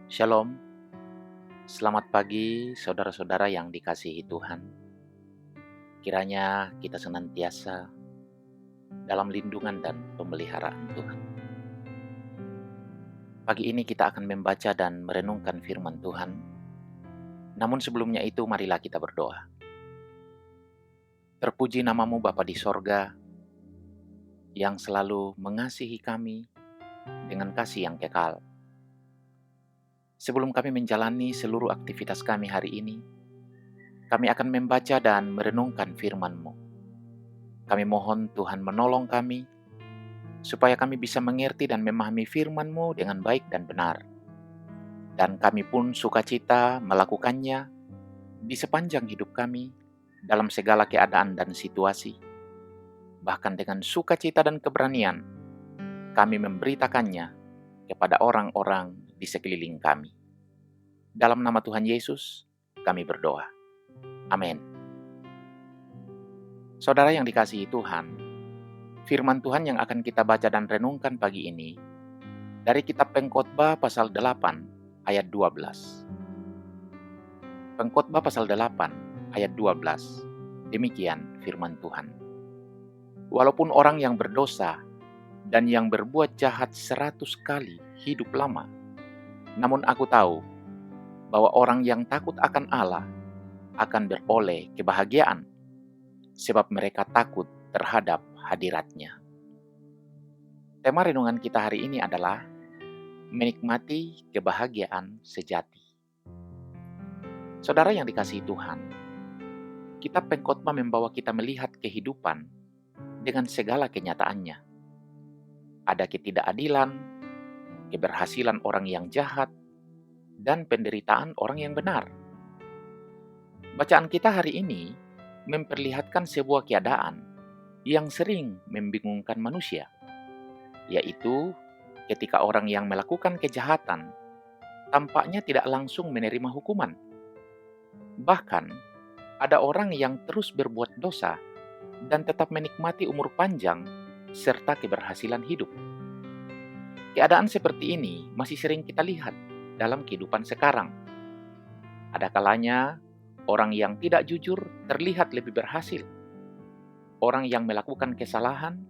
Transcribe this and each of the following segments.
Shalom, selamat pagi saudara-saudara yang dikasihi Tuhan. Kiranya kita senantiasa dalam lindungan dan pemeliharaan Tuhan. Pagi ini kita akan membaca dan merenungkan firman Tuhan. Namun sebelumnya itu marilah kita berdoa. Terpuji namamu Bapa di sorga, yang selalu mengasihi kami dengan kasih yang kekal. Sebelum kami menjalani seluruh aktivitas kami hari ini, kami akan membaca dan merenungkan firman-Mu. Kami mohon Tuhan menolong kami, supaya kami bisa mengerti dan memahami firman-Mu dengan baik dan benar. Dan kami pun sukacita melakukannya di sepanjang hidup kami, dalam segala keadaan dan situasi. Bahkan dengan sukacita dan keberanian, kami memberitakannya kepada orang-orang di sekeliling kami. Dalam nama Tuhan Yesus, kami berdoa. Amin. Saudara yang dikasihi Tuhan, firman Tuhan yang akan kita baca dan renungkan pagi ini dari kitab Pengkhotbah pasal 8 ayat 12. Pengkhotbah pasal 8 ayat 12. Demikian firman Tuhan. Walaupun orang yang berdosa dan yang berbuat jahat 100 kali hidup lama, namun aku tahu bahwa orang yang takut akan Allah akan beroleh kebahagiaan, sebab mereka takut terhadap hadirat-Nya. Tema renungan kita hari ini adalah menikmati kebahagiaan sejati. Saudara yang dikasihi Tuhan, kitab Pengkhotbah membawa kita melihat kehidupan dengan segala kenyataannya. Ada ketidakadilan, keberhasilan orang yang jahat, dan penderitaan orang yang benar. Bacaan kita hari ini memperlihatkan sebuah keadaan yang sering membingungkan manusia, yaitu ketika orang yang melakukan kejahatan tampaknya tidak langsung menerima hukuman. Bahkan, ada orang yang terus berbuat dosa dan tetap menikmati umur panjang serta keberhasilan hidup. Keadaan seperti ini masih sering kita lihat dalam kehidupan sekarang. Ada kalanya orang yang tidak jujur terlihat lebih berhasil. Orang yang melakukan kesalahan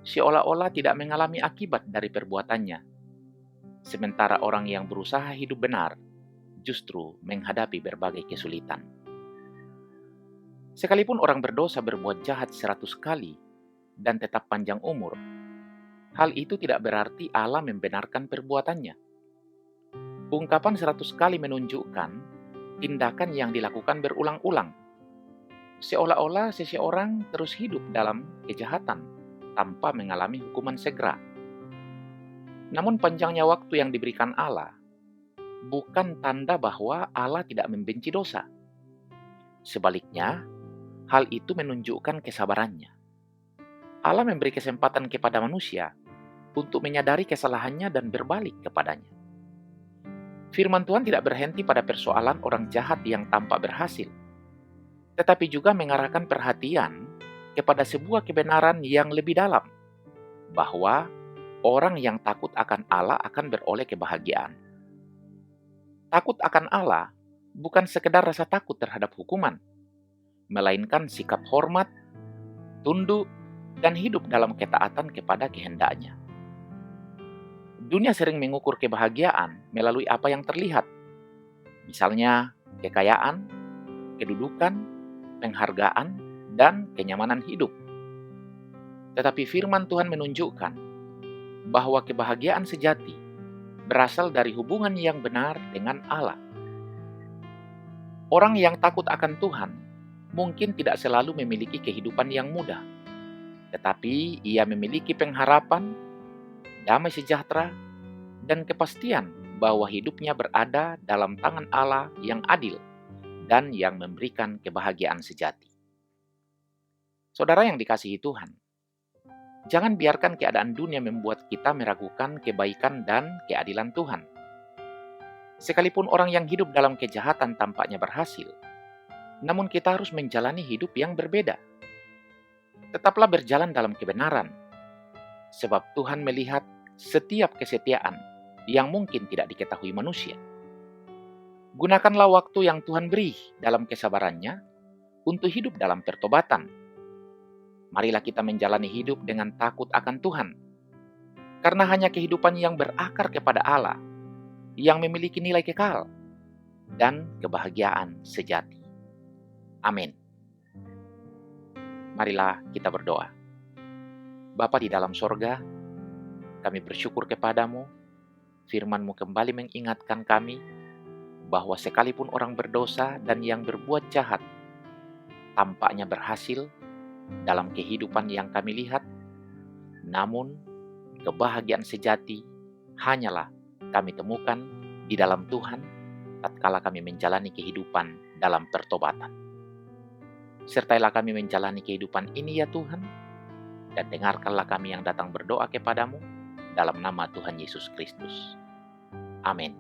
seolah-olah tidak mengalami akibat dari perbuatannya. Sementara orang yang berusaha hidup benar justru menghadapi berbagai kesulitan. Sekalipun orang berdosa berbuat jahat 100 kali dan tetap panjang umur, hal itu tidak berarti Allah membenarkan perbuatannya. Ungkapan 100 kali menunjukkan tindakan yang dilakukan berulang-ulang, seolah-olah seseorang terus hidup dalam kejahatan tanpa mengalami hukuman segera. Namun panjangnya waktu yang diberikan Allah bukan tanda bahwa Allah tidak membenci dosa. Sebaliknya, hal itu menunjukkan kesabarannya. Allah memberi kesempatan kepada manusia untuk menyadari kesalahannya dan berbalik kepadanya. Firman Tuhan tidak berhenti pada persoalan orang jahat yang tampak berhasil, tetapi juga mengarahkan perhatian kepada sebuah kebenaran yang lebih dalam, bahwa orang yang takut akan Allah akan beroleh kebahagiaan. Takut akan Allah bukan sekedar rasa takut terhadap hukuman, melainkan sikap hormat, tunduk, dan hidup dalam ketaatan kepada kehendak-Nya. Dunia sering mengukur kebahagiaan melalui apa yang terlihat, misalnya kekayaan, kedudukan, penghargaan, dan kenyamanan hidup. Tetapi firman Tuhan menunjukkan bahwa kebahagiaan sejati berasal dari hubungan yang benar dengan Allah. Orang yang takut akan Tuhan mungkin tidak selalu memiliki kehidupan yang mudah, tetapi ia memiliki pengharapan, damai sejahtera, dan kepastian bahwa hidupnya berada dalam tangan Allah yang adil dan yang memberikan kebahagiaan sejati. Saudara yang dikasihi Tuhan, jangan biarkan keadaan dunia membuat kita meragukan kebaikan dan keadilan Tuhan. Sekalipun orang yang hidup dalam kejahatan tampaknya berhasil, namun kita harus menjalani hidup yang berbeda. Tetaplah berjalan dalam kebenaran, sebab Tuhan melihat setiap kesetiaan yang mungkin tidak diketahui manusia. Gunakanlah waktu yang Tuhan beri dalam kesabarannya untuk hidup dalam pertobatan. Marilah kita menjalani hidup dengan takut akan Tuhan, karena hanya kehidupan yang berakar kepada Allah yang memiliki nilai kekal dan kebahagiaan sejati. Amin. Marilah kita berdoa. Bapa di dalam sorga, kami bersyukur kepadamu, firman-Mu kembali mengingatkan kami bahwa sekalipun orang berdosa dan yang berbuat jahat tampaknya berhasil dalam kehidupan yang kami lihat, namun kebahagiaan sejati hanyalah kami temukan di dalam Tuhan tatkala kami menjalani kehidupan dalam pertobatan. Sertailah kami menjalani kehidupan ini ya Tuhan, dan dengarkanlah kami yang datang berdoa kepadamu dalam nama Tuhan Yesus Kristus. Amin.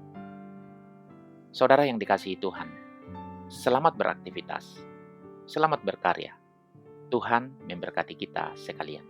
Saudara yang dikasihi Tuhan, selamat beraktivitas, selamat berkarya. Tuhan memberkati kita sekalian.